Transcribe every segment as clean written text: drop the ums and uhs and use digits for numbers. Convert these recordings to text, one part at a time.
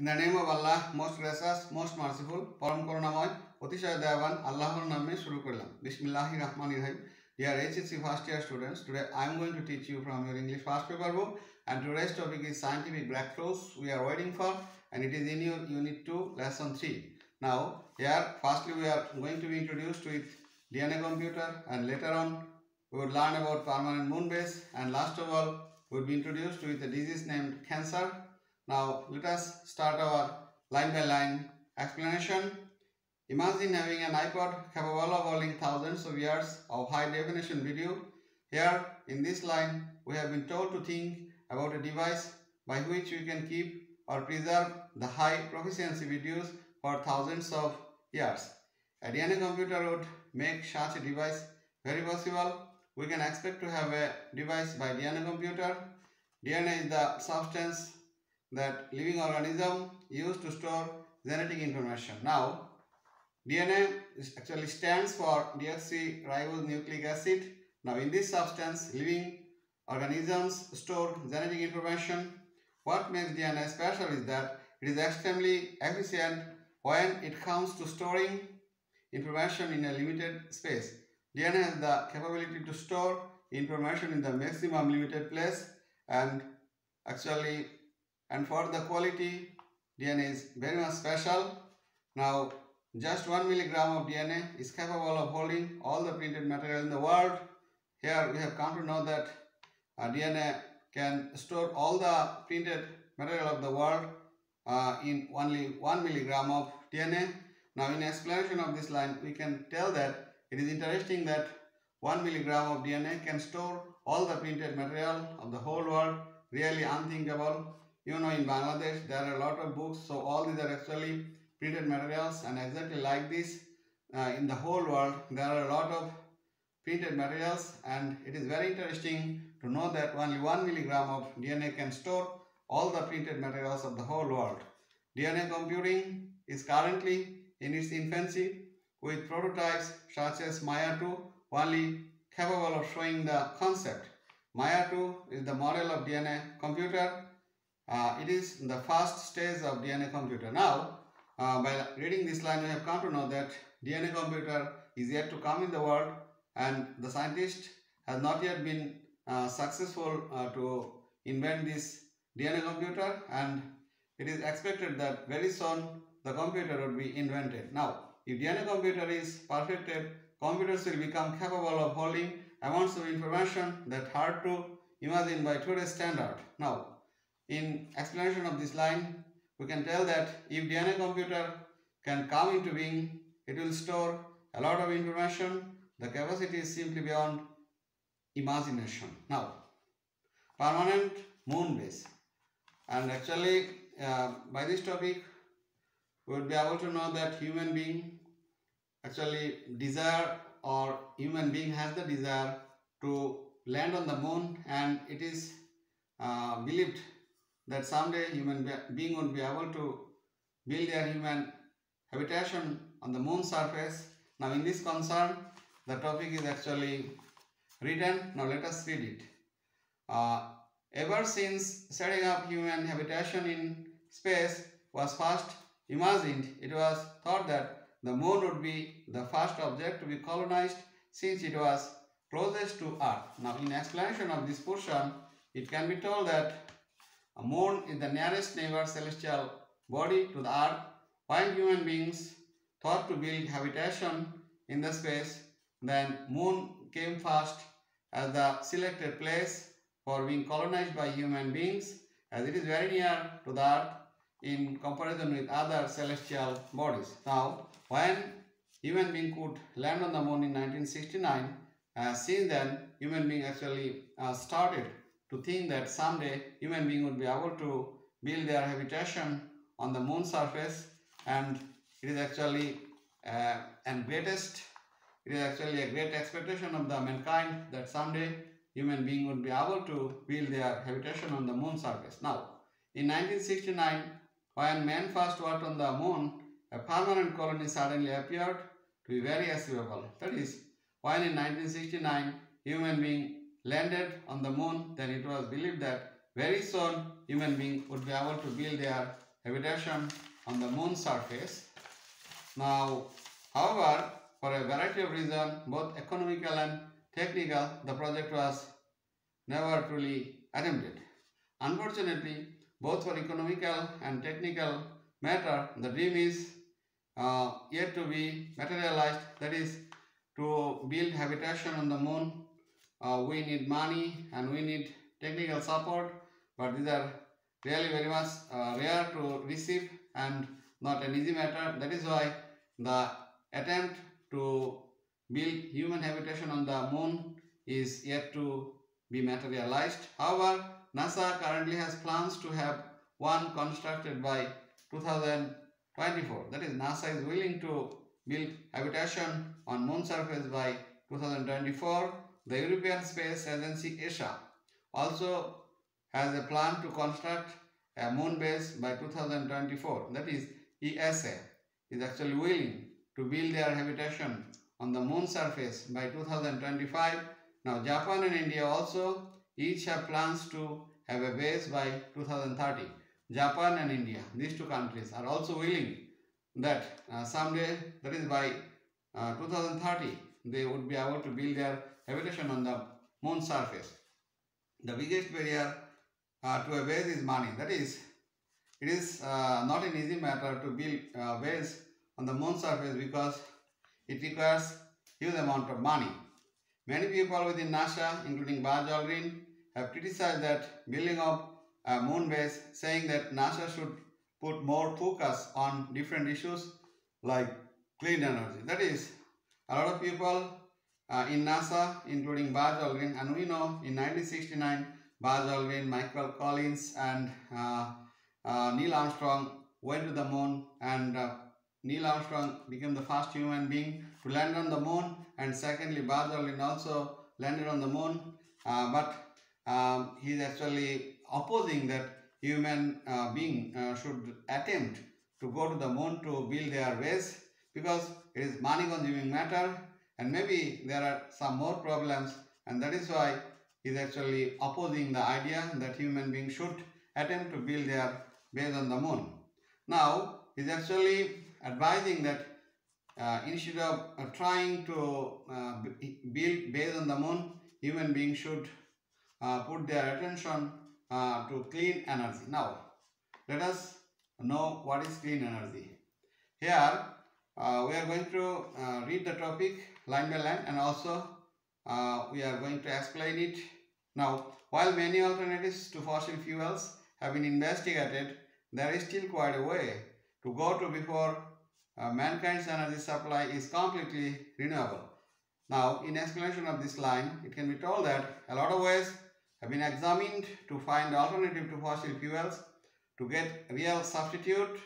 In the name of Allah, most gracious, most merciful, Param Karunamoy, Otishay Devan, Allahur Namme Shuru Korlam. Bismillahirrahmanirrahim. Dear HSC first year students, today I am going to teach you from your English first paper book, and today's topic is scientific breakthroughs we are waiting for, and it is in your Unit 2, Lesson 3. Now, here, firstly we are going to be introduced with DNA computer, and later on we will learn about permanent moon base, and last of all we will be introduced with a disease named cancer. Now let us start our line by line explanation. Imagine having an iPod capable of holding thousands of years of high definition video. Here in this line we have been told to think about a device by which we can keep or preserve the high proficiency videos for thousands of years. A DNA computer would make such a device very possible. We can expect to have a device by DNA computer. DNA is the substance that living organism use to store genetic information. Now, DNA actually stands for deoxyribonucleic acid. Now, in this substance, living organisms store genetic information. What makes DNA special is that it is extremely efficient when it comes to storing information in a limited space. DNA has the capability to store information in the maximum limited place, and for the quality, DNA is very much special. Now, just 1 milligram of DNA is capable of holding all the printed material in the world. Here we have come to know that DNA can store all the printed material of the world in only 1 milligram of DNA. Now, in explanation of this line, we can tell that it is interesting that 1 milligram of DNA can store all the printed material of the whole world. Really unthinkable. You know, in Bangladesh there are a lot of books, so all these are actually printed materials, and exactly like this in the whole world there are a lot of printed materials, and it is very interesting to know that only 1 milligram of DNA can store all the printed materials of the whole world. DNA computing is currently in its infancy, with prototypes such as Maya 2 only capable of showing the concept. Maya 2 is the model of DNA computer. It is the first stage of DNA computer. Now, by reading this line, we have come to know that DNA computer is yet to come in the world, and the scientist has not yet been successful to invent this DNA computer, and it is expected that very soon the computer will be invented. Now, if DNA computer is perfected, computers will become capable of holding amounts of information that hard to imagine by today's standard. Now, in explanation of this line, we can tell that if DNA computer can come into being, it will store a lot of information. The capacity is simply beyond imagination. Now, permanent moon base. And actually, by this topic, we would be able to know that human being actually desire, or human being has the desire to land on the moon, and it is believed that someday human being would be able to build their human habitation on the moon surface. Now, in this concern, the topic is actually written. Now, let us read it. Ever since setting up human habitation in space was first imagined, it was thought that the moon would be the first object to be colonized, since it was closest to Earth. Now, in explanation of this portion, it can be told that a moon is the nearest neighbor celestial body to the Earth. While human beings thought to build habitation in the space, then moon came first as the selected place for being colonized by human beings, as it is very near to the Earth in comparison with other celestial bodies. Now, when human being could land on the moon in 1969, since then human being actually started to think that someday human being would be able to build their habitation on the moon surface, and it is actually a great expectation of the mankind that someday human being would be able to build their habitation on the moon surface. Now, in 1969, when man first worked on the moon, a permanent colony suddenly appeared to be very achievable. That is, when in 1969 human being landed on the moon, then it was believed that very soon human being would be able to build their habitation on the moon surface. Now, however, for a variety of reasons, both economical and technical, the project was never truly attempted. Unfortunately, both for economical and technical matter, the dream is yet to be materialized. That is, to build habitation on the moon, we need money and we need technical support, but these are really very much rare to receive and not an easy matter. That is why the attempt to build human habitation on the moon is yet to be materialized. However, NASA currently has plans to have one constructed by 2024. That is, NASA is willing to build habitation on moon surface by 2024. The European Space Agency ESA also has a plan to construct a moon base by 2024. That is, ESA is actually willing to build their habitation on the moon surface by 2025. Now, Japan and India also each have plans to have a base by 2030. Japan and India, these two countries, are also willing that someday, that is by 2030, they would be able to build their habitation on the moon surface. The biggest barrier to a base is money. That is, it is not an easy matter to build a base on the moon surface because it requires huge amount of money. Many people within NASA, including Buzz Aldrin, have criticized that building of a moon base, saying that NASA should put more focus on different issues like clean energy. That is, a lot of people in NASA, including Buzz Aldrin, and we know in 1969, Buzz Aldrin, Michael Collins, and Neil Armstrong went to the moon, and Neil Armstrong became the first human being to land on the moon, and secondly, Buzz Aldrin also landed on the moon, but he is actually opposing that human being should attempt to go to the moon to build their base because it is money consuming matter and maybe there are some more problems, and that is why he is actually opposing the idea that human beings should attempt to build their base on the moon. Now he is actually advising that instead of trying to build base on the moon, human beings should put their attention to clean energy. Now, let us know what is clean energy. Here, we are going to read the topic line by line, and also we are going to explain it. Now, while many alternatives to fossil fuels have been investigated, there is still quite a way to go to before mankind's energy supply is completely renewable. Now, in explanation of this line, it can be told that a lot of ways have been examined to find alternative to fossil fuels. To get real substitute,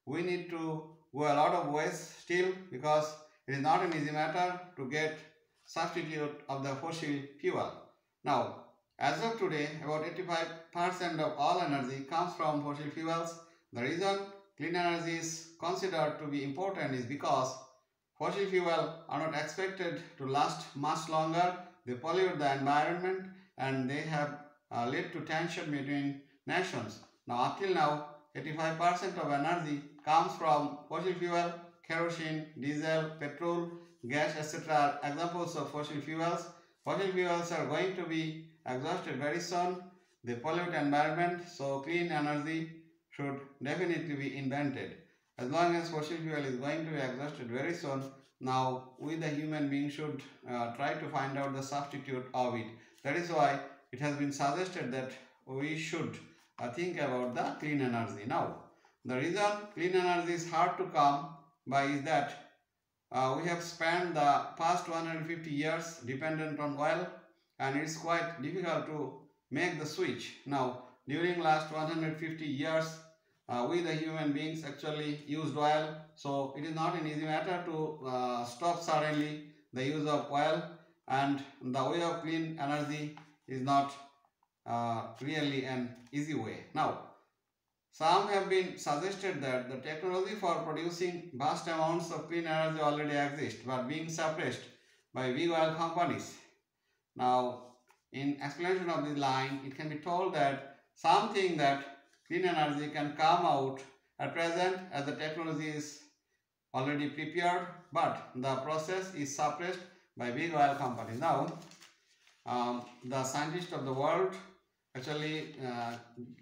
we need to go a lot of ways still because it is not an easy matter to get substitute of the fossil fuel. Now, as of today, about 85% of all energy comes from fossil fuels. The reason clean energy is considered to be important is because fossil fuels are not expected to last much longer. They pollute the environment and they have led to tension between nations. Now, up till now, 85% of energy comes from fossil fuel, kerosene, diesel, petrol, gas, etc. are examples of fossil fuels. Fossil fuels are going to be exhausted very soon. They pollute environment, so clean energy should definitely be invented. As long as fossil fuel is going to be exhausted very soon, now we the human being should try to find out the substitute of it. That is why it has been suggested that we should think about the clean energy. Now, the reason clean energy is hard to come by is that we have spent the past 150 years dependent on oil, and it's quite difficult to make the switch. Now, during last 150 years, we the human beings actually used oil, so it is not an easy matter to stop suddenly the use of oil, and the way of clean energy is not really an easy way. Now, some have been suggested that the technology for producing vast amounts of clean energy already exists but being suppressed by big oil companies. Now, in explanation of this line, it can be told that something that clean energy can come out at present, as the technology is already prepared, but the process is suppressed by big oil companies. Now, the scientists of the world actually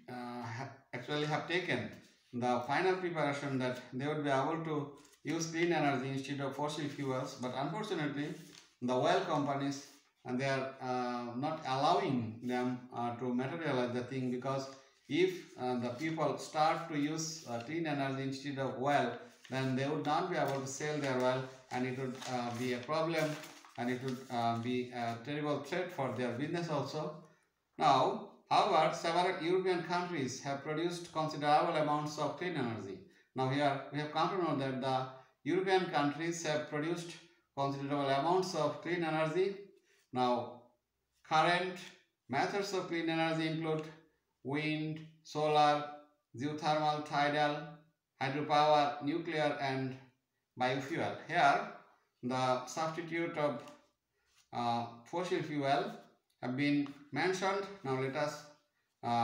have taken the final preparation that they would be able to use clean energy instead of fossil fuels, but unfortunately the oil companies and they are not allowing them to materialize the thing, because if the people start to use clean energy instead of oil, then they would not be able to sell their oil, and it would be a problem, and it would be a terrible threat for their business also. Now, however, several European countries have produced considerable amounts of clean energy. Now here we have come to know that the European countries have produced considerable amounts of clean energy. Now, current methods of clean energy include wind, solar, geothermal, tidal, hydropower, nuclear and biofuel. Here, the substitute of fossil fuel have been mentioned. Now let us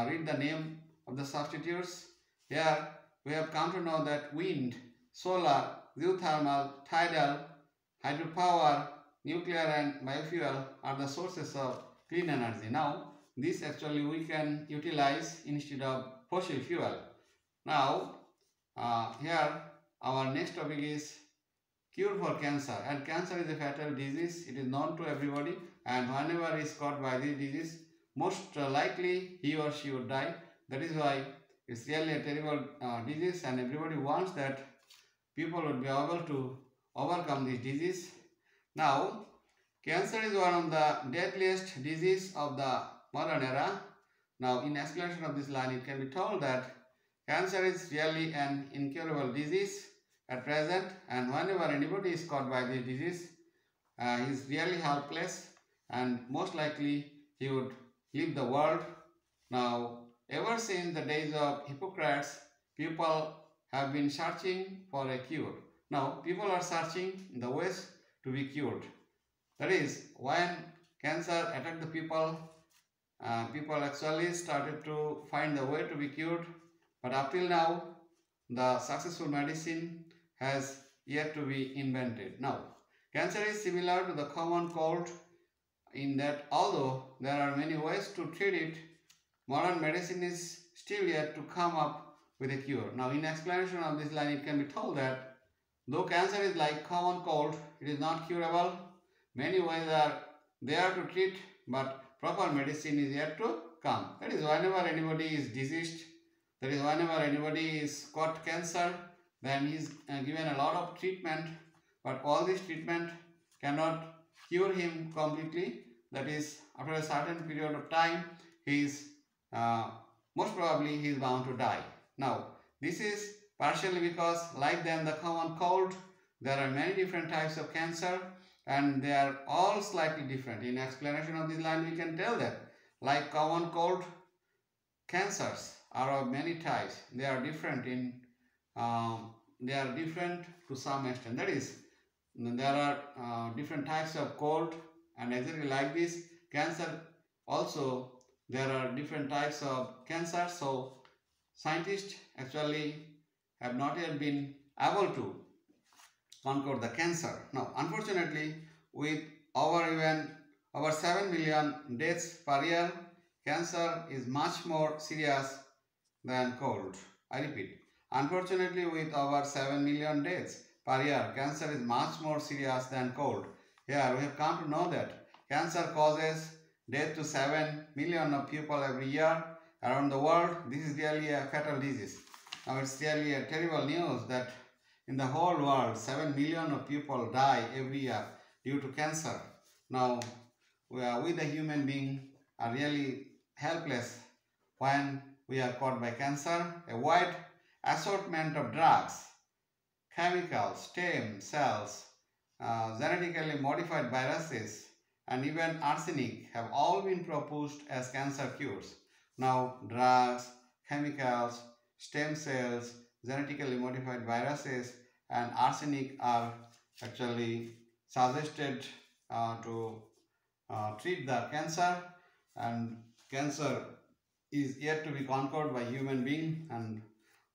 read the name of the substitutes. Here we have come to know that wind, solar, geothermal, tidal, hydropower, nuclear and biofuel are the sources of clean energy. Now this actually we can utilize instead of fossil fuel. Now here our next topic is cure for cancer. And cancer is a fatal disease. It is known to everybody, and whenever he is caught by this disease, most likely he or she would die. That is why it's really a terrible disease, and everybody wants that people would be able to overcome this disease. Now, cancer is one of the deadliest disease of the modern era. Now, in explanation of this line, it can be told that cancer is really an incurable disease at present, and whenever anybody is caught by this disease, he is really helpless, and most likely he would leave the world. Now, ever since the days of Hippocrates, people have been searching for a cure. Now, people are searching the ways to be cured. That is, when cancer attacked the people, people actually started to find the way to be cured, but up till now, the successful medicine has yet to be invented. Now, cancer is similar to the common cold in that although there are many ways to treat it, modern medicine is still yet to come up with a cure. Now, in explanation of this line, it can be told that though cancer is like common cold, it is not curable. Many ways are there to treat, but proper medicine is yet to come. That is, whenever anybody is diseased, that is, whenever anybody is caught cancer, then he is given a lot of treatment, but all this treatment cannot cure him completely. That is, after a certain period of time, he is most probably he is bound to die. Now, this is partially because, like than the common cold, there are many different types of cancer, and they are all slightly different. In explanation of this line, we can tell that, like common cold, cancers are of many types. They are different to some extent. That is, there are different types of cold, and exactly like this, cancer also there are different types of cancer. So scientists actually have not yet been able to conquer the cancer. Now, unfortunately, with over 7 million deaths per year, cancer is much more serious than cold. I repeat, unfortunately, with over 7 million deaths per year, cancer is much more serious than cold. Here we have come to know that cancer causes death to 7 million of people every year around the world. This is really a fatal disease. Now, it's really a terrible news that in the whole world, 7 million of people die every year due to cancer. Now, we the human being are really helpless when we are caught by cancer. A wide assortment of drugs, chemicals, stem cells, genetically modified viruses, and even arsenic have all been proposed as cancer cures. Now, drugs, chemicals, stem cells, genetically modified viruses, and arsenic are actually suggested to treat the cancer, and cancer is yet to be conquered by human being, and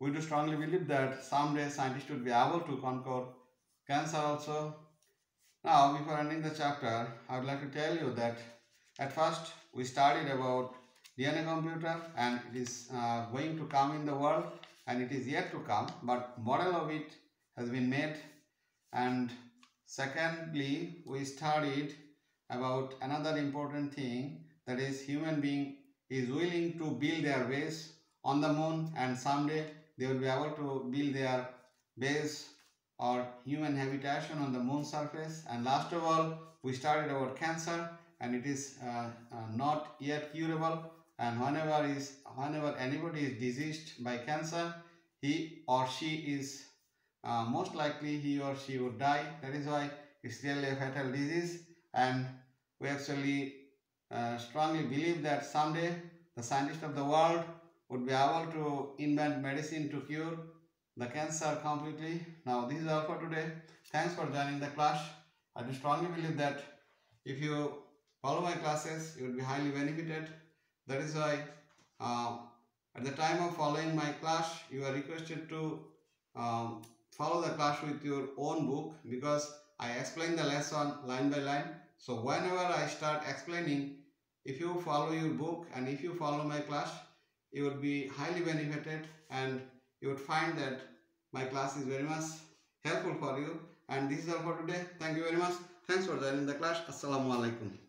we do strongly believe that someday scientists would be able to conquer cancer also. Now, before ending the chapter, I would like to tell you that at first we studied about DNA computer, and it is going to come in the world, and it is yet to come, but model of it has been made. And secondly, we studied about another important thing, that is human being is willing to build their base on the moon, and someday they will be able to build their base or human habitation on the moon surface. And last of all, we studied about cancer, and it is not yet curable, and whenever anybody is diseased by cancer, he or she is most likely he or she would die. That is why it's really a fatal disease, and we actually strongly believe that someday the scientists of the world would be able to invent medicine to cure the cancer completely. Now, this is all for today. Thanks for joining the class. I do strongly believe that if you follow my classes, you will be highly benefited. That is why at the time of following my class, you are requested to follow the class with your own book, because I explain the lesson line by line. So whenever I start explaining, if you follow your book and if you follow my class, you would be highly benefited, and you would find that my class is very much helpful for you. And this is all for today. Thank you very much. Thanks for joining the class. Assalamu alaikum.